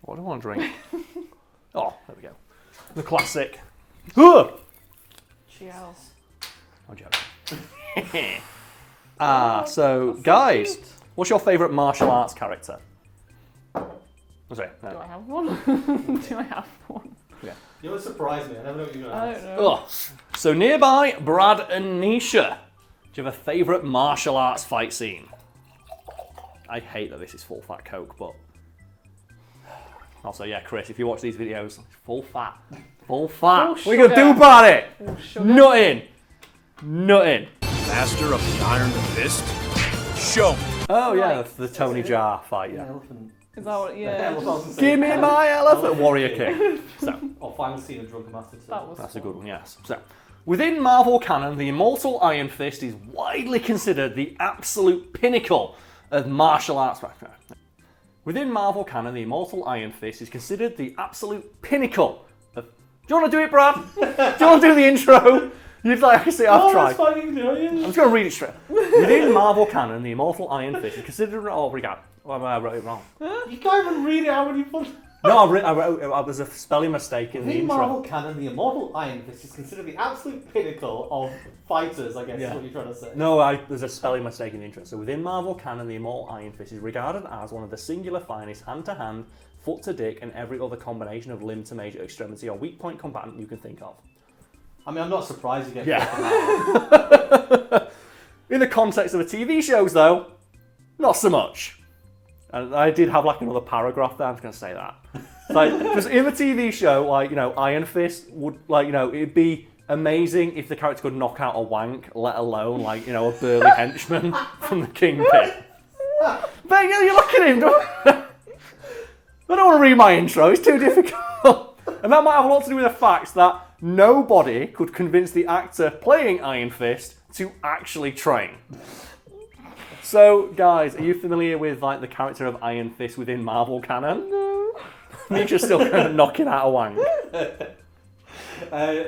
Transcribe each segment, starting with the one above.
What do I want to drink? Oh, there we go. The classic. Cheers. I'm joking. So, guys, what's your favourite martial arts character? Oh, sorry, no. Do I have one? Do I have one? Yeah. You know what surprised me? I never know what you're going to ask. I don't know. Oh. So, nearby, Brad and Nisha. Do you have a favourite martial arts fight scene? I hate that this is full fat Coke, but... Also, yeah, Chris, if you watch these videos, full fat. Full fat. What are you going to do about it? Nothing. Nothing. Master of the Iron Fist? Show me. Oh, yeah, the Tony Jaa fight, yeah. Is that what, yeah. Give me my elephant, Warrior King. So, Or final scene of Drunken Master 2. that's a good one, yes. So, within Marvel canon, the immortal Iron Fist is widely considered the absolute pinnacle of martial arts. Within Marvel canon, the immortal Iron Fist is considered the absolute pinnacle of... Do you want to do it, Brad? Do you want to do the intro? You'd like to say, I've tried. Fine, you can do it. I'm just going to read it straight. Within Marvel canon, the immortal Iron Fist is considered... Oh, we got. I wrote it wrong. You can't even read it. How many fun? No, I wrote it was a spelling mistake in the In intro. Marvel canon, the immortal Iron Fist is considered the absolute pinnacle of fighters, I guess is what you're trying to say. No, there's a spelling mistake in the intro. So within Marvel canon, the immortal Iron Fist is regarded as one of the singular finest hand-to-hand, foot-to-dick, and every other combination of limb to major extremity or weak point combatant you can think of. I mean, I'm not surprised you get Yeah. In the context of the TV shows, though, not so much. And I did have like another paragraph there. I'm just going to say that. Like, because in the TV show, like, you know, Iron Fist would, like, you know, it'd be amazing if the character could knock out a wank, let alone, like, you know, a burly henchman from the Kingpin. But, you know, you look at him, I don't want to read my intro, it's too difficult. And that might have a lot to do with the fact that nobody could convince the actor playing Iron Fist to actually train. So, guys, are you familiar with, like, the character of Iron Fist within Marvel canon? No. Nisha's still kind of knocking out a wank.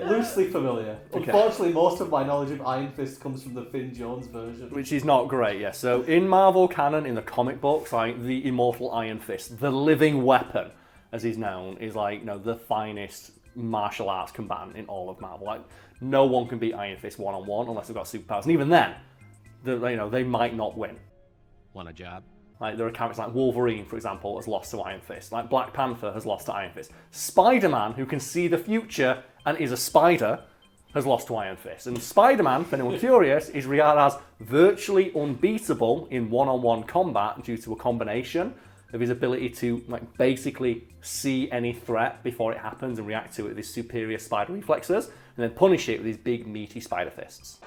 Loosely familiar. Okay. Unfortunately, most of my knowledge of Iron Fist comes from the Finn Jones version. Which is not great, yeah. So, in Marvel canon, in the comic books, like, the immortal Iron Fist, the living weapon, as he's known, is, like, you know, the finest martial arts combatant in all of Marvel. Like, no one can beat Iron Fist one-on-one unless they've got superpowers. And even then, they might not win. Want a job? Like, there are characters like Wolverine, for example, has lost to Iron Fist. Like, Black Panther has lost to Iron Fist. Spider-Man, who can see the future and is a spider, has lost to Iron Fist. And Spider-Man, for anyone curious, is regarded as virtually unbeatable in one-on-one combat due to a combination of his ability to, like, basically see any threat before it happens and react to it with his superior spider reflexes, and then punish it with his big, meaty spider fists.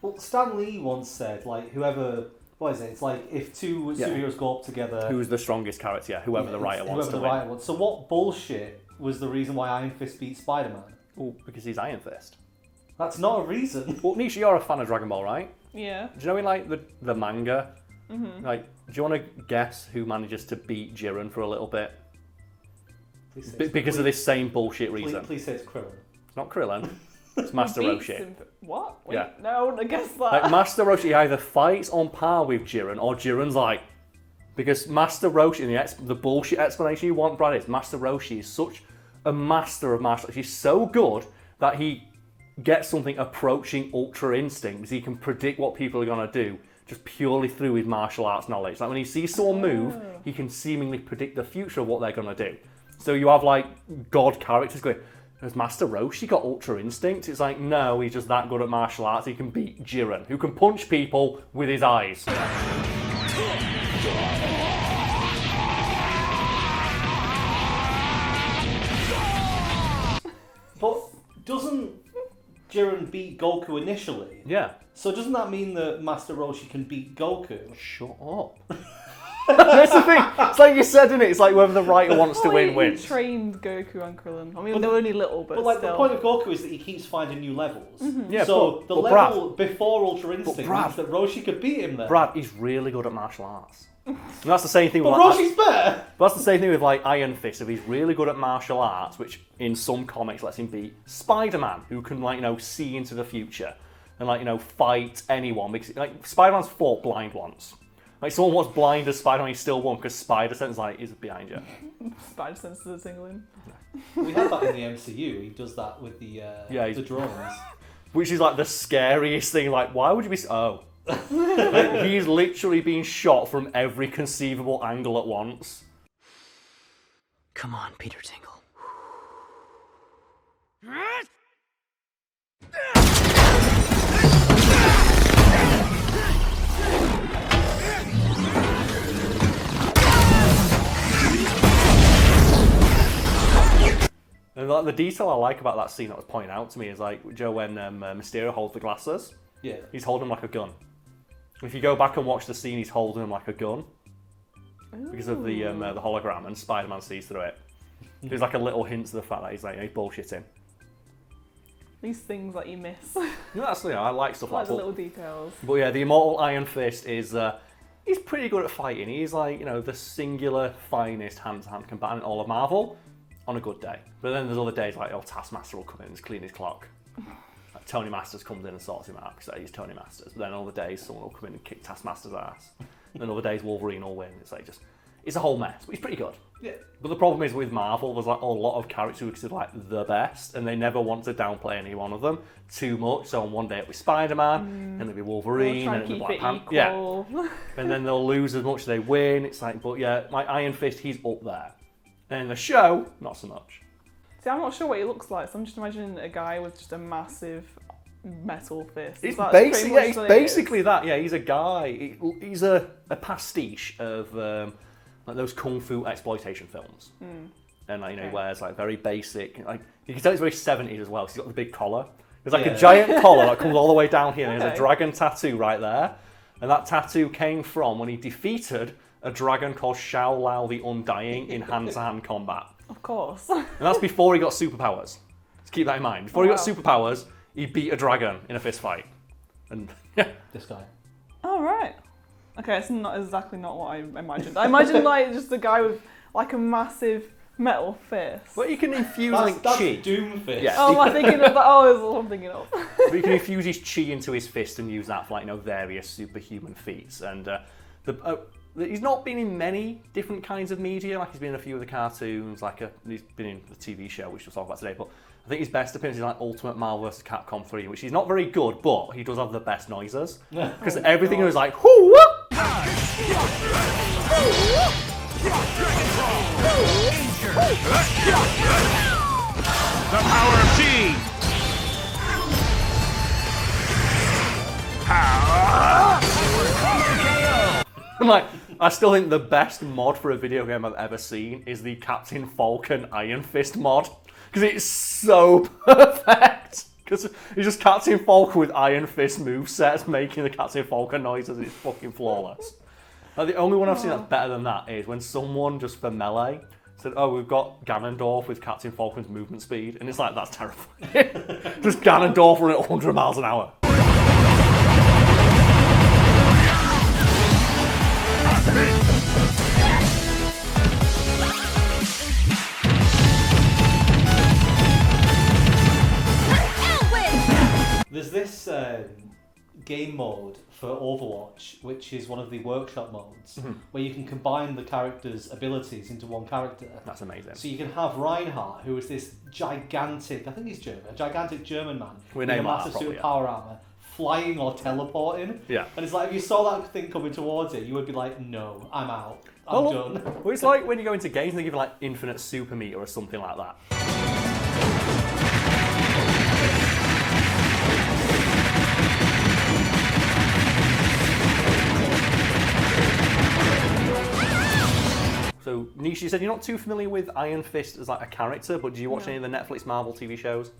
Well, Stan Lee once said, like, whoever... What is it? It's like, if two superheroes go up together... Who's the strongest character? Yeah, whoever the writer wants to win. So what bullshit was the reason why Iron Fist beat Spider-Man? Well, because he's Iron Fist. That's not a reason. Well, Nisha, you're a fan of Dragon Ball, right? Yeah. Do you know in, like, the manga? Mm-hmm. Like, do you want to guess who manages to beat Jiren for a little bit? Because of this same bullshit reason. Please say it's Krillin. It's not Krillin. It's Master Roshi. What? Wait, Yeah. No, I wouldn't have guessed that. Like, Master Roshi either fights on par with Jiren, or Jiren's like... Because Master Roshi, the bullshit explanation you want, Brad, is Master Roshi is such a master of martial arts. He's so good that he gets something approaching Ultra Instinct, because he can predict what people are going to do just purely through his martial arts knowledge. Like, when he sees someone move, he can seemingly predict the future of what they're going to do. So you have, like, god characters going... Has Master Roshi got Ultra Instinct? It's like, no, he's just that good at martial arts. He can beat Jiren, who can punch people with his eyes. But doesn't Jiren beat Goku initially? Yeah. So doesn't that mean that Master Roshi can beat Goku? Shut up. That's the thing. It's like you said, isn't it? It's like whether the writer wants to win, wins. He trained Goku and Krillin. I mean, they were only little, but like, still. the point of Goku is that he keeps finding new levels. Mm-hmm. Yeah, so but the level before Ultra Instinct Brad, means that Roshi could beat him there. Brad, he's really good at martial arts. And that's the same thing with But like, Roshi's better! but that's the same thing with like Iron Fist. If he's really good at martial arts, which in some comics lets him beat Spider-Man, who can like see into the future and like fight anyone. Because like Spider-Man's fought blind once. Like someone was blind as Spider-Man, he still won because Spider-Sense is behind you. Spider-Sense is a tingling. We had that in the MCU. He does that with the drones. Which is like the scariest thing. Like, why would you be? Oh, like, he's literally being shot from every conceivable angle at once. Come on, Peter Tingle. And like the detail I like about that scene that was pointed out to me is like Joe when Mysterio holds the glasses. Yeah. He's holding them like a gun. If you go back and watch the scene, he's holding them like a gun because of the hologram, and Spider-Man sees through it. There's like a little hint to the fact that he's like he's bullshitting. These things that you miss. No, that's I like stuff like the that. little details. But yeah, the Immortal Iron Fist is he's pretty good at fighting. He's like the singular finest hand-to-hand combatant in all of Marvel on a good day. But then there's other days like Taskmaster will come in and clean his clock. Like, Tony Masters comes in and sorts him out because he's Tony Masters. But then other days someone will come in and kick Taskmaster's ass. And then other days Wolverine will win. It's like it's a whole mess. But he's pretty good. Yeah. But the problem is with Marvel, there's like a lot of characters who are considered like the best, and they never want to downplay any one of them too much. So on one day it'll be Spider-Man, and it'll be Wolverine, and it'll be Black Panther. Yeah. And then they'll lose as much as they win. It's like, but yeah, like Iron Fist, he's up there. And in the show, not so much. See, I'm not sure what he looks like, so I'm just imagining a guy with just a massive metal fist. It's That's basically, pretty much it's what it basically is. that. Yeah, he's a guy. He's a pastiche of like those kung fu exploitation films. And like, he wears like very basic. Like you can tell he's very 70s as well. 'Cause he's got the big collar. There's like a giant collar that comes all the way down here. And there's a dragon tattoo right there. And that tattoo came from when he defeated a dragon called Shao Lao the Undying in hand-to-hand combat. Of course. And that's before he got superpowers. Just keep that in mind. Before he got superpowers, he beat a dragon in a fist fight. And yeah. This guy. Oh, right. Okay, it's not exactly not what I imagined. I imagined like just a guy with like a massive metal fist. But you can infuse That's chi. Doom Fist. Yeah. Oh, am I thinking of that? Oh, that's what I'm thinking of. But you can infuse his chi into his fist and use that for like various superhuman feats. And he's not been in many different kinds of media. Like he's been in a few of the cartoons. He's been in the TV show, which we'll talk about today. But I think his best appearance is like Ultimate Marvel vs. Capcom 3, which he's not very good, but he does have the best noises because everything was like whoo whoop. The power of Fiend! I still think the best mod for a video game I've ever seen is the Captain Falcon Iron Fist mod. Because it's so perfect. Because it's just Captain Falcon with Iron Fist movesets making the Captain Falcon noises. It's fucking flawless. Like, the only one I've seen that's better than that is when someone just for melee said, "Oh, we've got Ganondorf with Captain Falcon's movement speed," and it's like, that's terrifying. Just Ganondorf running at 100 miles an hour. There's this game mode for Overwatch, which is one of the workshop modes, where you can combine the characters' abilities into one character. That's amazing. So you can have Reinhardt, who is this gigantic, I think he's German, a gigantic German man We with a name that massive suit properly, of power armor, flying or teleporting. Yeah. And it's like, if you saw that thing coming towards it, you would be like, no, I'm out. I'm done. Well, it's like when you go into games and they give you like infinite super meter or something like that. So, Nisha, you said you're not too familiar with Iron Fist as like a character, but do you watch any of the Netflix Marvel TV shows?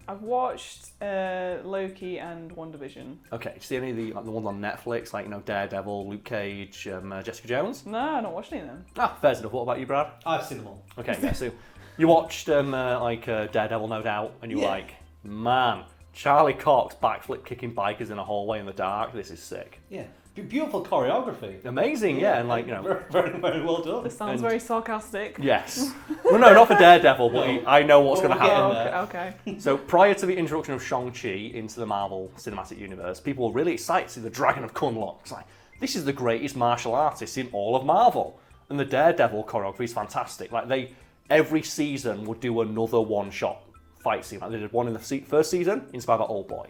I've watched Loki and WandaVision. Okay, do you see any of the ones on Netflix, like Daredevil, Luke Cage, Jessica Jones? No, I don't watch any of them. Ah, fair enough. What about you, Brad? I've seen them all. Okay, yeah, so you watched Daredevil, no doubt, and you were like, man, Charlie Cox backflip kicking bikers in a hallway in the dark. This is sick. Yeah. Beautiful choreography. Amazing, yeah, and like, you know. Very, very, very well done. This sounds And- very sarcastic. Yes. Well, no, not for Daredevil, but I know what's Well, going to we'll happen. get Oh, okay. So prior to the introduction of Shang-Chi into the Marvel Cinematic Universe, people were really excited to see the Dragon of Kunlun. It's like, this is the greatest martial artist in all of Marvel. And the Daredevil choreography is fantastic. Like, every season would do another one-shot fight scene. Like, they did one in the first season, inspired by Old Boy.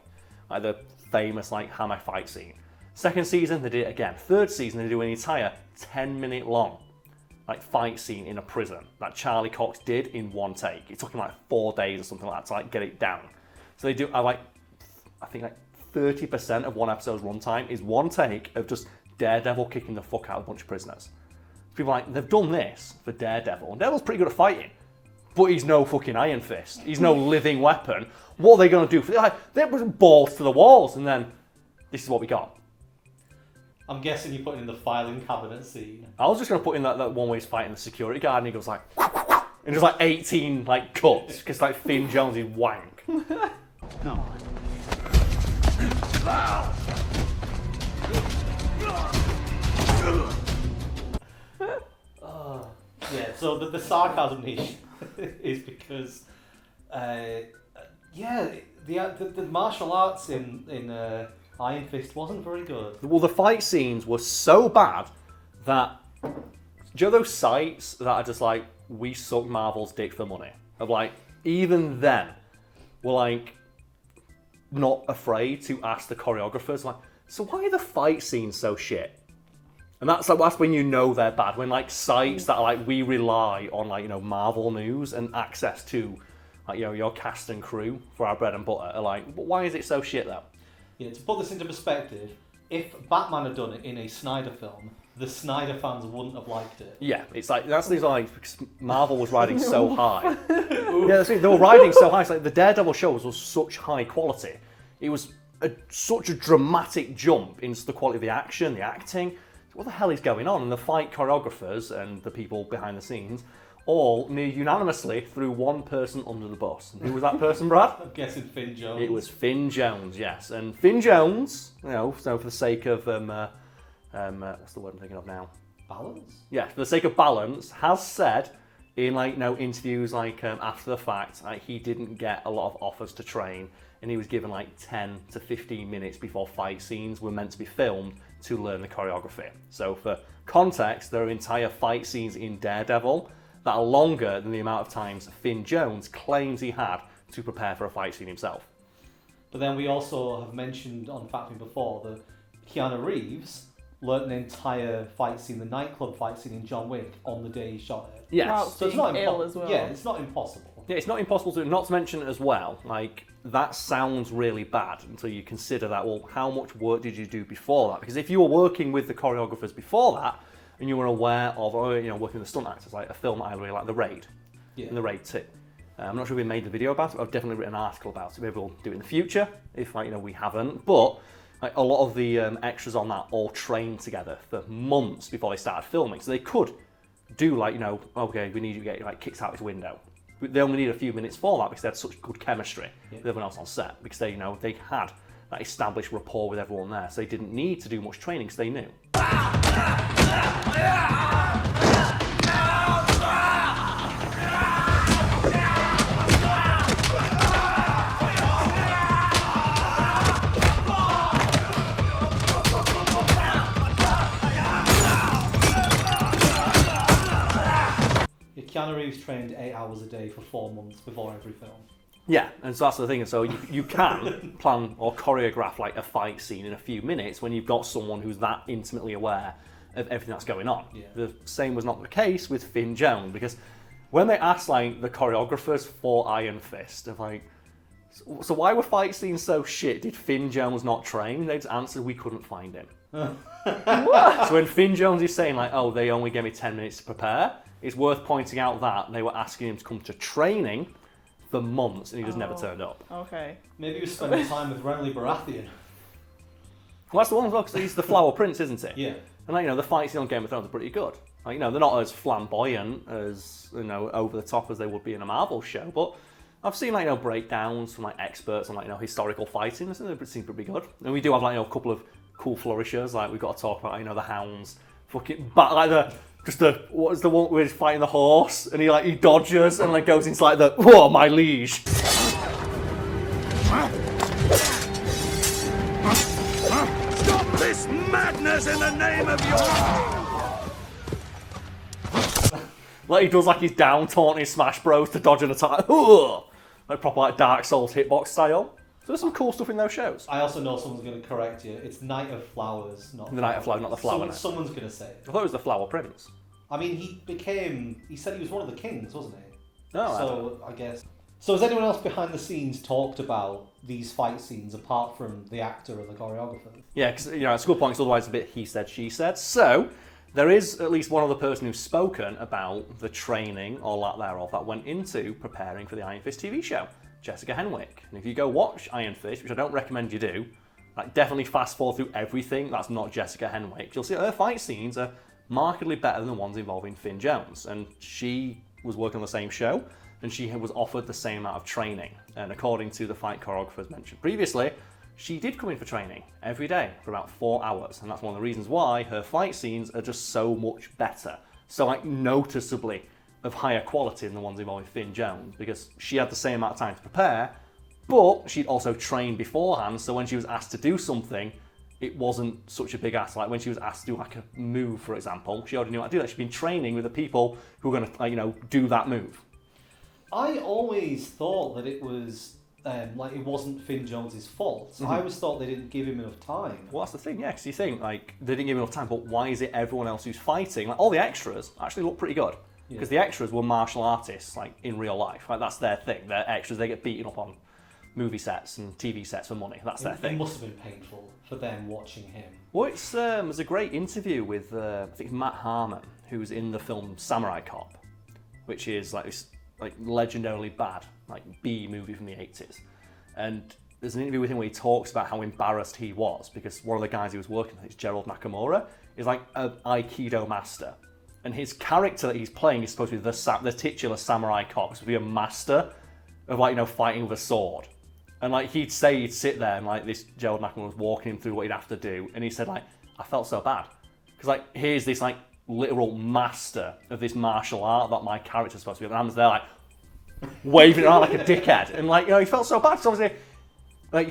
Like, the famous, like, hammer fight scene. Second season, they did it again. Third season, they do an entire 10-minute long like fight scene in a prison that Charlie Cox did in one take. It took him like 4 days or something like that to like get it down. So they do, I think like 30% of one episode's runtime is one take of just Daredevil kicking the fuck out of a bunch of prisoners. People are like, they've done this for Daredevil, and Daredevil's pretty good at fighting, but he's no fucking Iron Fist. He's no living weapon. What are they going to do? They're balls to the walls, and then this is what we got. I'm guessing you put in the filing cabinet scene. I was just going to put in that one where he's fighting the security guard and he goes like, and there's like 18 like cuts because like Finn Jones is wank. No. Yeah, so the sarcasm niche is because, the martial arts in Iron Fist wasn't very good. Well, the fight scenes were so bad that, do you know those sites that are just like, we suck Marvel's dick for money? Of like, even then, were like, not afraid to ask the choreographers, like, so why are the fight scenes so shit? And that's when you know they're bad. When like sites that are like, we rely on like, you know, Marvel news and access to like, you know, your cast and crew for our bread and butter are like, but why is it so shit though? Yeah, to put this into perspective, if Batman had done it in a Snyder film, the Snyder fans wouldn't have liked it. Yeah, it's like, that's these like, because Marvel was riding so high. Yeah, that's it, they were riding so high. It's like the Daredevil shows was such high quality. It was such a dramatic jump into the quality of the action, the acting. What the hell is going on? And the fight choreographers and the people behind the scenes all unanimously threw one person under the bus. And who was that person, Brad? I'm guessing Finn Jones. It was Finn Jones, yes. And Finn Jones, you know, so for the sake of, what's the word I'm thinking of now? Balance? Yeah, for the sake of balance, has said in like, you know, interviews like after the fact, like, he didn't get a lot of offers to train, and he was given like 10 to 15 minutes before fight scenes were meant to be filmed to learn the choreography. So for context, there are entire fight scenes in Daredevil that are longer than the amount of times Finn Jones claims he had to prepare for a fight scene himself. But then we also have mentioned on Factory before that Keanu Reeves learnt an entire fight scene, the nightclub fight scene in John Wick, on the day he shot it. Yes. Wow. So it's not Being ill as well. Yeah, it's not impossible. Yeah, it's not impossible to, not to mention as well, like, that sounds really bad until you consider that, well, how much work did you do before that? Because if you were working with the choreographers before that, and you were aware of, or, you know, working with the stunt actors, like a film that I really like, The Raid, Yeah. and The Raid 2. I'm not sure we made the video about it, but I've definitely written an article about it. Maybe we'll do it in the future, if, like, you know, we haven't. But like, a lot of the extras on that all trained together for months before they started filming. So they could do, like, you know, okay, we need you to get, like, kicked out his window. They only need a few minutes for that because they had such good chemistry with everyone else on set. Because they, you know, they had that established rapport with everyone there. So they didn't need to do much training because they knew. Keanu Reeves trained 8 hours a day for 4 months before every film. Yeah, and so that's the thing. So you can plan or choreograph like a fight scene in a few minutes when you've got someone who's that intimately aware of everything that's going on. Yeah. The same was not the case with Finn Jones, because when they asked like the choreographers for Iron Fist, of like, so why were fight scenes so shit? Did Finn Jones not train? They just answered, we couldn't find him. So when Finn Jones is saying like, oh, they only gave me 10 minutes to prepare, it's worth pointing out that they were asking him to come to training for months and he just never turned up. Okay. Maybe he was spending time with Renly Baratheon. Well, that's the one as well, because he's the Flower Prince, isn't he? Yeah. And like, you know, the fights on Game of Thrones are pretty good. Like, you know, they're not as flamboyant as, you know, over the top as they would be in a Marvel show, but I've seen, like, you know, breakdowns from like experts on, like, you know, historical fighting, and they seem pretty good. And we do have, like, you know, a couple of cool flourishes. Like we've got to talk about, the hounds, fucking what is the one where he's fighting the horse and he dodges and goes into whoa, my liege. Stop this madness in the name of your... He does his down taunt in Smash Bros to dodge an attack. Proper Dark Souls hitbox style. So there's some cool stuff in those shows. I also know someone's going to correct you. It's Night of Flowers, not The Night of Flowers, not the Flower. Someone's going to say it. I thought it was the Flower Prince. I mean, he said he was one of the kings, wasn't he? No, So I guess. So has anyone else behind the scenes talked about these fight scenes apart from the actor or the choreographer? Yeah, because it's a good point, because otherwise it's a bit he said, she said. So there is at least one other person who's spoken about the training, or lack thereof, that went into preparing for the Iron Fist TV show. Jessica Henwick. And if you go watch Iron Fist, which I don't recommend you do, definitely fast forward through everything that's not Jessica Henwick. You'll see her fight scenes are markedly better than the ones involving Finn Jones. And she was working on the same show, and she was offered the same amount of training. And according to the fight choreographers mentioned previously, she did come in for training every day for about 4 hours. And that's one of the reasons why her fight scenes are just so much better. So noticeably of higher quality than the ones involving Finn Jones, because she had the same amount of time to prepare, but she'd also trained beforehand, so when she was asked to do something, it wasn't such a big ask. When she was asked to do a move, for example, she already knew how to do that. She'd been training with the people who were going to, do that move. I always thought that it was it wasn't Finn Jones's fault. Mm-hmm. I always thought they didn't give him enough time. Well, that's the thing, yeah, because you think they didn't give him enough time, but why is it everyone else who's fighting? All the extras actually look pretty good. Because the extras were martial artists, in real life. That's their thing. They're extras. They get beaten up on movie sets and TV sets for money. That's their thing. It must have been painful for them watching him. Well, there's a great interview with, I think, Matt Harmon, who's in the film Samurai Cop, which is this legendarily bad, B movie from the 80s. And there's an interview with him where he talks about how embarrassed he was because one of the guys he was working with, Gerald Nakamura, is an Aikido master. And his character that he's playing is supposed to be the titular samurai cop, supposed to be a master of fighting with a sword. And he'd sit there and this Gerald Nakamura was walking him through what he'd have to do, and he said I felt so bad because here's this literal master of this martial art that my character's supposed to be, and I'm there waving it around like a dickhead, and he felt so bad. So obviously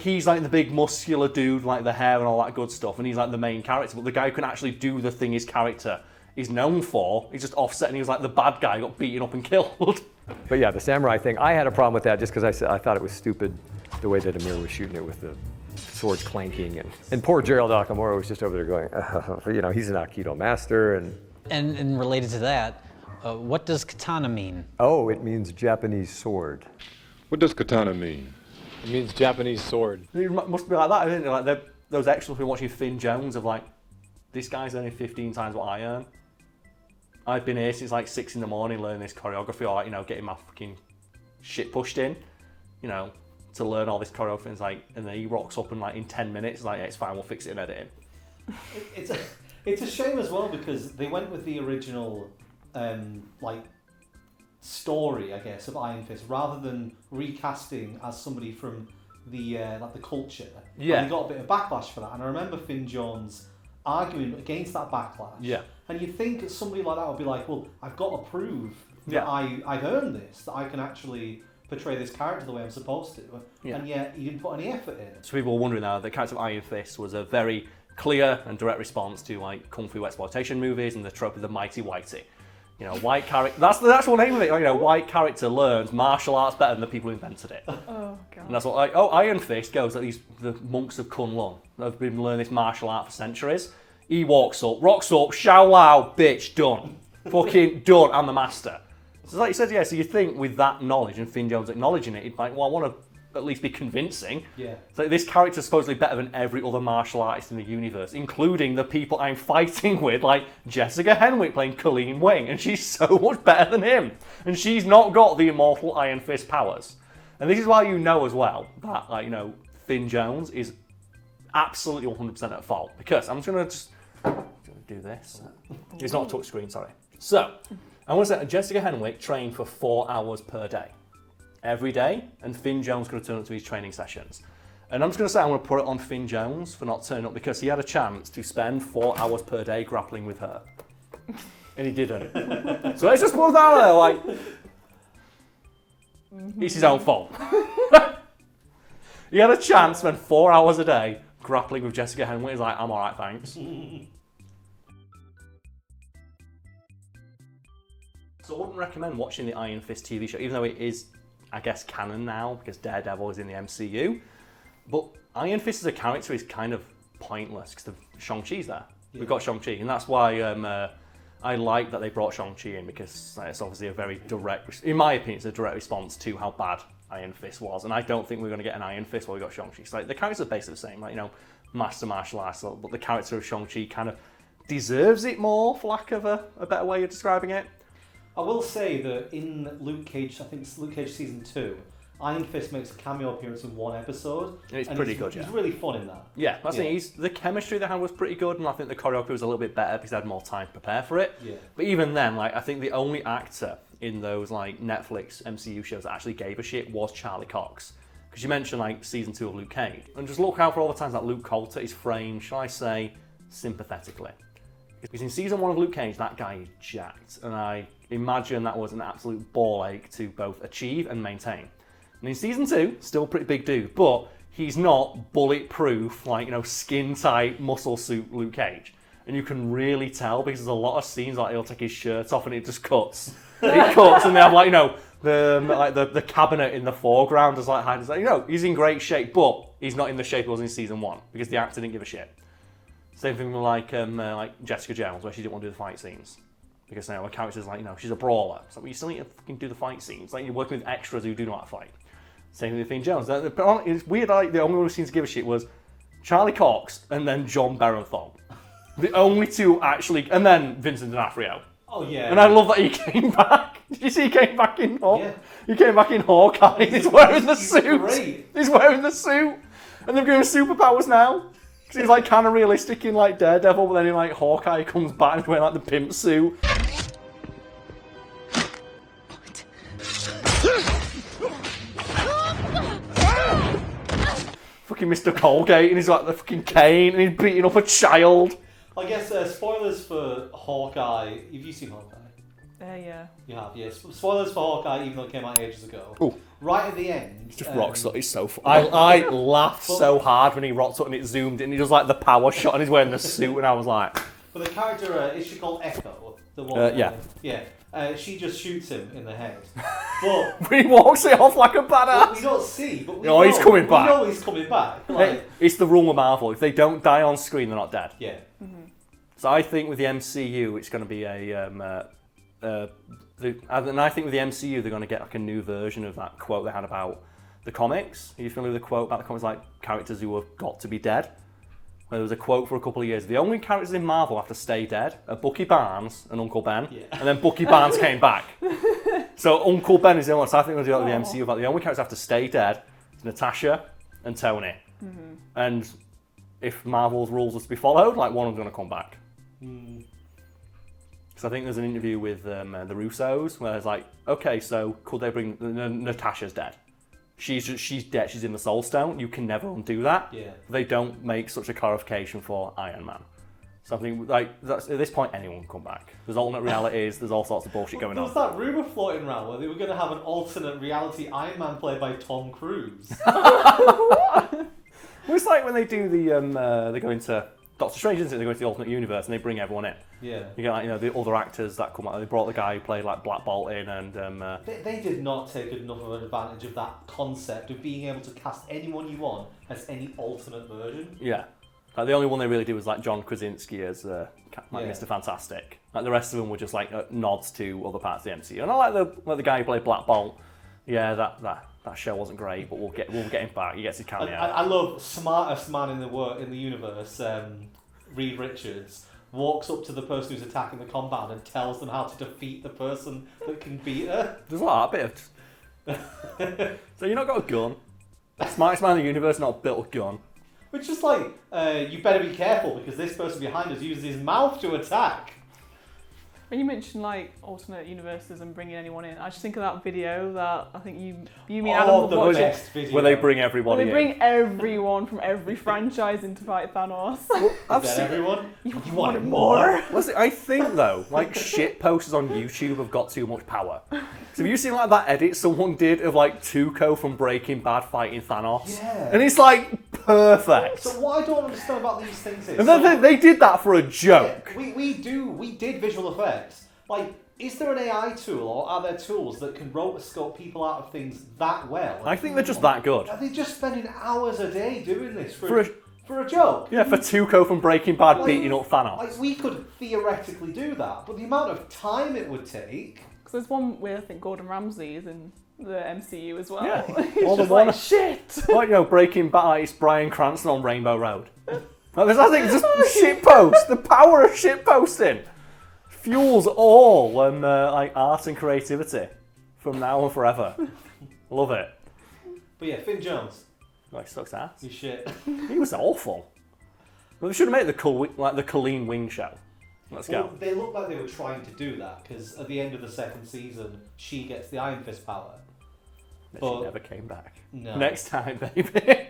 he's the big muscular dude, the hair and all that good stuff, and he's the main character, but the guy who can actually do the thing his character is known for, he's just offset, and he was the bad guy who got beaten up and killed. But yeah, the samurai thing, I had a problem with that just because I thought it was stupid the way that Amir was shooting it with the swords clanking, and poor Gerald Nakamura was just over there going, he's an Aikido master. And related to that, what does katana mean? Oh, it means Japanese sword. What does katana mean? It means Japanese sword. It must be like that, isn't it? Those extras been watching Finn Jones of this guy's earning 15 times what I earn. I've been here since 6 a.m. learning this choreography, or getting my fucking shit pushed in, to learn all this choreography. And then he rocks up and in 10 minutes, yeah, it's fine, we'll fix it in editing. It's a shame as well because they went with the original story, I guess, of Iron Fist rather than recasting as somebody from the culture. Yeah. And they got a bit of backlash for that. And I remember Finn Jones arguing against that backlash. Yeah. And you'd think somebody like that would be well, I've got to prove that I've earned this, that I can actually portray this character the way I'm supposed to. Yeah. And yet he didn't put any effort in. So people were wondering now, the character of Iron Fist was a very clear and direct response to Kung Fu exploitation movies and the trope of the mighty whitey. White character, that's the actual name of it. White character learns martial arts better than the people who invented it. Oh, God. And that's what, Iron Fist goes the monks of Kunlun have been learning this martial art for centuries. He rocks up, Shao Lao, bitch, done. Fucking done, I'm the master. So like you said, yeah, so you think with that knowledge and Finn Jones acknowledging it, he'd I want to at least be convincing. Yeah. So this character's supposedly better than every other martial artist in the universe, including the people I'm fighting with, Jessica Henwick playing Colleen Wing, and she's so much better than him. And she's not got the immortal Iron Fist powers. And this is why you know as well that, Finn Jones is absolutely 100% at fault. Because I'm just going to do this. It's not a touchscreen, sorry. So, I want to say that Jessica Henwick trained for 4 hours per day. Every day, and Finn Jones could have turned up to his training sessions. And I'm just going to say I'm going to put it on Finn Jones for not turning up because he had a chance to spend 4 hours per day grappling with her. And he didn't. So let's just put that out there, like, it's his own fault. He had a chance to spend 4 hours a day grappling with Jessica Henwick. He's like, I'm alright, thanks. So I wouldn't recommend watching the Iron Fist TV show, even though it is, I guess, canon now because Daredevil is in the MCU. But Iron Fist as a character is kind of pointless because Shang-Chi's there. Yeah. We've got Shang-Chi, and that's why I like that they brought Shang-Chi in because it's obviously a very direct, in my opinion, it's a direct response to how bad Iron Fist was. And I don't think we're going to get an Iron Fist while we got Shang-Chi. So, like, the characters are basically the same, like, you know, master martial arts, but the character of Shang-Chi kind of deserves it more, for lack of a better way of describing it. I will say that in Luke Cage, I think it's Luke Cage season 2, Iron Fist makes a cameo appearance in one episode. It's pretty good, yeah. He's really fun in that. Yeah, that's the thing. The chemistry they had was pretty good, and I think the choreography was a little bit better because they had more time to prepare for it. Yeah. But even then, like, I think the only actor in those like Netflix MCU shows that actually gave a shit was Charlie Cox. Because you mentioned like season 2 of Luke Cage, and just look out for all the times that Luke Coulter is framed, shall I say, sympathetically. Because in season 1 of Luke Cage, that guy is jacked, and I imagine that was an absolute ball ache to both achieve and maintain. And in season 2, still a pretty big dude, but he's not bulletproof, like, you know, skin-tight, muscle suit Luke Cage. And you can really tell because there's a lot of scenes like he'll take his shirt off and it just cuts. It cuts, and they have, like, you know, the cabinet in the foreground is like hiding. You know, he's in great shape, but he's not in the shape he was in season 1 because the actor didn't give a shit. Same thing with like Jessica Jones, where she didn't want to do the fight scenes. Because now her character's like, you know, she's a brawler. So you still need to fucking do the fight scenes. Like, you're working with extras who do know how to fight. Same thing with Fiend Jones. It's weird, like, the only one who seems to give a shit was Charlie Cox and then John Barenthal. The only two actually, and then Vincent D'Onofrio. Oh yeah. And I love that he came back. Did you see he came back in Yeah. He came back in Hawkeye. He's wearing the suit. Great. He's wearing the suit. And they've given him superpowers now. Because he's like kind of realistic in like Daredevil, but then in like Hawkeye he comes back and he's wearing like the pimp suit. Fucking Mr. Colgate, and he's like the fucking cane, and he's beating up a child. I guess spoilers for Hawkeye. Have you seen Hawkeye? Yeah. You have, yes. Spoilers for Hawkeye, even though it came out ages ago. Ooh. Right at the end. Just rocks up. He's so fun. I laughed so hard when he rocked up and it zoomed in. He does like the power shot and he's wearing the suit, and I was like. But the character, is she called Echo? The one. Yeah. Yeah. She just shoots him in the head. But he walks it off like a badass. we don't see, but we know he's coming back. We know he's coming back. Like, it's the rule with Marvel. If they don't die on screen, they're not dead. yeah. So I think with the MCU, it's going to be and I think with the MCU, they're going to get like a new version of that quote they had about the comics. Are you familiar with the quote about the comics, like characters who have got to be dead? Where there was a quote for a couple of years. The only characters in Marvel have to stay dead are Bucky Barnes and Uncle Ben. Yeah. And then Bucky Barnes came back. So Uncle Ben is the only one. So I think we'll do that with the MCU. But the only characters have to stay dead is Natasha and Tony. Mm-hmm. And if Marvel's rules are to be followed, like one of them going to come back. Because I think there's an interview with the Russos where it's like, okay, so could they bring Natasha's dead? She's dead. She's in the Soul Stone. You can never undo that. Yeah. They don't make such a clarification for Iron Man. So I think like that's, at this point anyone can come back. There's alternate realities. There's all sorts of bullshit going on. There was that rumor floating around where they were going to have an alternate reality Iron Man played by Tom Cruise. Well, it's like when they do the they go into Doctor Strange, isn't it? They go into the alternate universe and they bring everyone in. Yeah. You get like, you know, the other actors that come out. They brought the guy who played like Black Bolt in, and They did not take enough of an advantage of that concept of being able to cast anyone you want as any alternate version. yeah. Like the only one they really did was like John Krasinski as Mr. Fantastic. Like the rest of them were just like nods to other parts of the MCU. And I like the guy who played Black Bolt. Yeah, that show wasn't great, but we'll get him back. He gets his cameo. I love smartest man in the universe, Reed Richards, walks up to the person who's attacking the compound and tells them how to defeat the person that can beat her. There's a lot, a bit of... So you've not got a gun. Smartest man in the universe not built a gun. Which is like, you better be careful because this person behind us uses his mouth to attack. When you mention like alternate universes and bringing anyone in, I just think of that video that I think you mean Adam the watched. best video. Where they bring Where everybody they in. bring everyone from every franchise in to fight Thanos. I've Is that seen everyone? You wanted more? Listen, I think though, like shit posters on YouTube have got too much power. So have you seen like that edit someone did of like Tuco from Breaking Bad fighting Thanos? Yeah. And it's like perfect. So what I don't understand about these things is... And then they did that for a joke. We did visual effects. Like, is there an AI tool or are there tools that can rotoscope people out of things that well? I think they're just that good. Are they just spending hours a day doing this for a joke? Yeah, for Tuco from Breaking Bad beating up Thanos. Like, we could theoretically do that, but the amount of time it would take... Because there's one where I think Gordon Ramsay is in the MCU as well. Yeah. He's All the just one- like, shit! Like, Breaking Bad, it's Bryan Cranston on Rainbow Road. Like, there's nothing, just shitpost. The power of shitposting fuels all like art and creativity from now and forever. Love it. But yeah, Finn Jones, Like, sucks ass. you shit. He was awful. Well, they should have made the Colleen Wing show. Let's Well, go. they look like they were trying to do that, because at the end of the second season, she gets the Iron Fist power. She but- never came back. No. Next time, baby.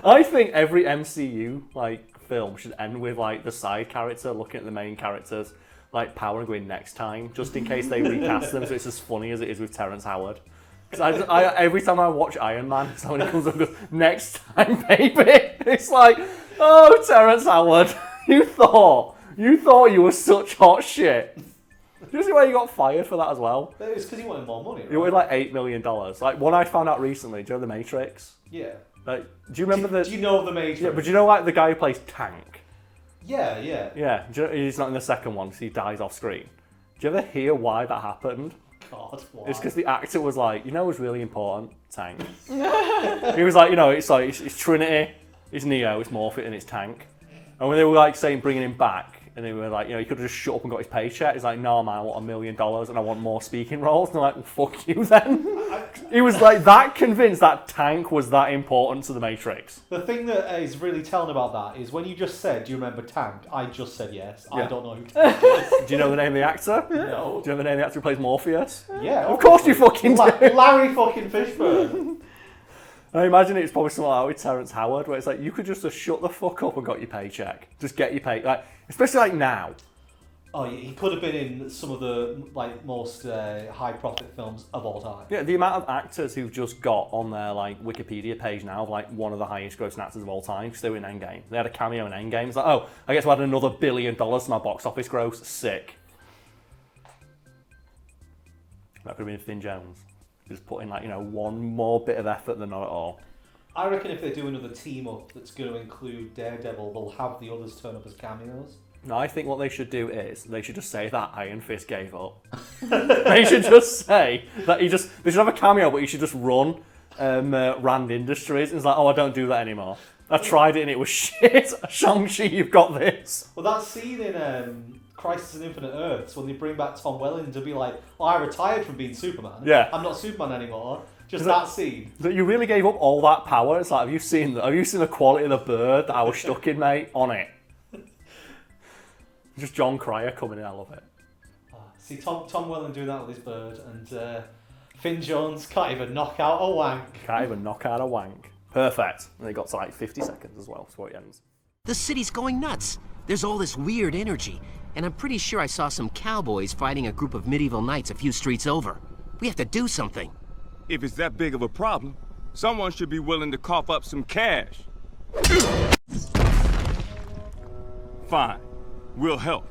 I think every MCU like film should end with like the side character looking at the main character's like power and going next time, just in case they recast them, so it's as funny as it is with Terrence Howard. Because I every time I watch Iron Man, someone comes up and goes, "Next time, baby." It's like, oh, Terrence Howard, you thought you were such hot shit. Do you see why you got fired for that as well? It was because he wanted more money, right? He wanted like $8 million. Like one I found out recently. Do you know The Matrix? Yeah. Like, do you remember Do you know the Matrix? Yeah, but do you know like the guy who plays Tank? Yeah, yeah. Yeah, do you know, he's not in the second one because he dies off screen. Do you ever hear why that happened? God, why? It's because the actor was like, it was really important, Tank. He was like, it's like it's Trinity, it's Neo, it's Morpheus, and it's Tank. And when they were like saying bringing him back, and they were like, he could have just shut up and got his paycheck. He's like, no man, I want $1 million and I want more speaking roles. And they're like, well, fuck you then. He was like that convinced that Tank was that important to the Matrix. The thing that is really telling about that is when you just said, do you remember Tank? I just said yes. I Yeah. don't know who Tank is. Do you know the name of the actor? No. Do you know the name of the actor who plays Morpheus? Yeah. Of course you fucking do. Larry fucking Fishburne. I imagine it's probably something like that with Terrence Howard, where it's like, you could just have shut the fuck up and got your paycheck. Just get your pay, like, especially like now. Oh, he could have been in some of the most high-profit films of all time. Yeah, the amount of actors who've just got on their like Wikipedia page now of like one of the highest grossing actors of all time because they were in Endgame. They had a cameo in Endgame. It's like, oh, I guess we had another $1 billion to my box office gross. Sick. That could have been Finn Jones. Just put in one more bit of effort than not at all. I reckon if they do another team-up that's going to include Daredevil, they'll have the others turn up as cameos. No, I think what they should do is they should just say that Iron Fist gave up. They should just say that they should have a cameo, but he should just run Rand Industries. And it's like, oh, I don't do that anymore. I tried it and it was shit. Shang-Chi, you've got this. Well, that scene in Crisis on Infinite Earths when they bring back Tom Welling to be like, oh, I retired from being Superman. Yeah. I'm not Superman anymore. Just that scene. That you really gave up all that power. It's like, have you seen the quality of the bird that I was stuck in, mate? On it. Just John Cryer coming in, I love it. See Tom Welling doing that with his bird, and Finn Jones can't even knock out a wank. Can't even knock out a wank. Perfect. And they got to like 50 seconds as well before it ends. The city's going nuts. There's all this weird energy, and I'm pretty sure I saw some cowboys fighting a group of medieval knights a few streets over. We have to do something. If it's that big of a problem, someone should be willing to cough up some cash. Fine. We'll help.